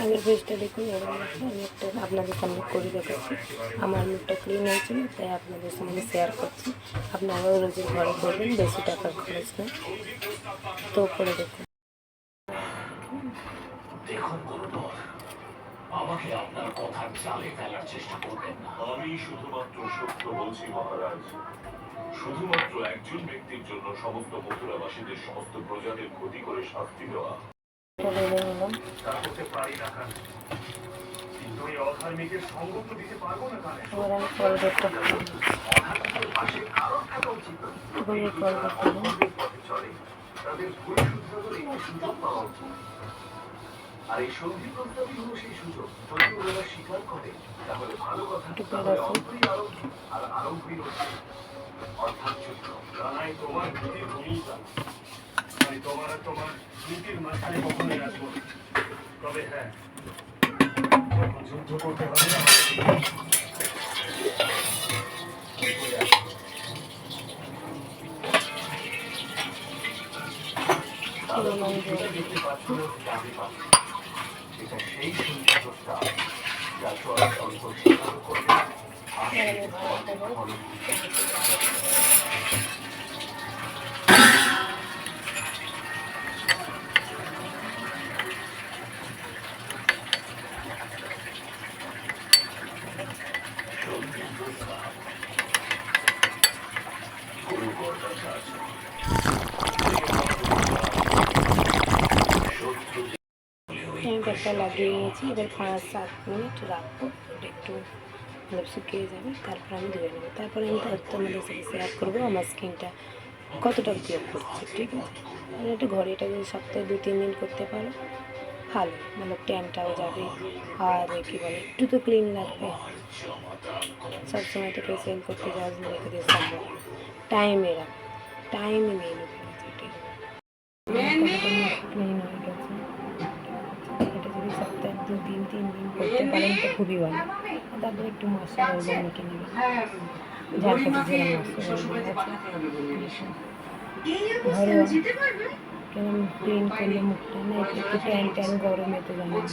আগের ফেসটা দেখুন, এরকম আমি একটা আপনাদের সামনে করে দেখাচ্ছি। আমার মুখটা ক্লিন হয়েছিল, তাই আপনাদের সামনে শেয়ার করছি। আপনারাও রোজের ঘরে করবেন, বেশি টাকার খরচ না। তো করে দেখুন। আমাকে আপনার কথার জালে ফেলার চেষ্টা করবেন না। আমি শুধুমাত্র সত্য বলছি মহারাজ। শুধুমাত্র একজন ব্যক্তির জন্য সমস্ত মথুরাবাসীদের সমস্ত প্রজাদের ক্ষতি করে শাস্তি দেওয়া তা করতে পারি না কেন? কিন্তু এই অধার্মিকের সঙ্গ তো দিতে পারবো না কেন? অধার্মিকের পাশে কারণ থাকা উচিত। পথে চলে তাদের ভুল শুধরানোর একটি সুযোগ পাওয়া উচিত। আর এই সন্ধি প্রস্তাবই হলো সেই সুযোগ। যদি ওরা স্বীকার করে তাহলে ভালো কথা, তাহলে অল্পই আরম্ভ, আর আরম্ভই হচ্ছে অর্থাৎ যুদ্ধ। রানাই তোমার নীতির ভূমিকা, আমি তোমার আর তোমার নীতির মাঝখানে কখনোই আসবো না। তবে হ্যাঁ, যখন যুদ্ধ করতে হবে না দেখতে পাচ্ছ আমি পাচ্ছি, এটা সেই সুন্দরতা যা চলাচল করবে। ব্যাগটা লাগিয়ে নিয়েছি। এবার 5-7 মিনিট রাখবো, ওটা একটু শুকিয়ে যাবে, তারপর আমি ধুয়ে নেবো। তারপরে আমি তোমাদের সাথে শেয়ার করবো আমার স্কিনটা কতটা উপয়োগ করছে। ঠিক আছে, এটা ঘরে এটা যদি সপ্তাহে 2-3 দিন করতে পারো ভালো, মানে ট্যানটাও যাবে, আর কী বলে একটু তো ক্লিন লাগবে। সবসময় তো ফেসিয়াল করতে যাওয়া রেখে দিয়ে সম্ভব, টাইমে রাখো, টাইমে নিয়ে নেবে। ক্লিন হয়ে গেছে, এটা যদি সপ্তাহে 2-3 দিন করতে পারেন তো খুবই ভালো। তারপরে একটু মশলা ওজন মেখে নেবেন, ঝাড়পটে যেরকম মশলা ঘরোয়া, কেমন ক্লিন করলে মুখটা না একটু ট্যান ট্যান গরমে তো জানেন।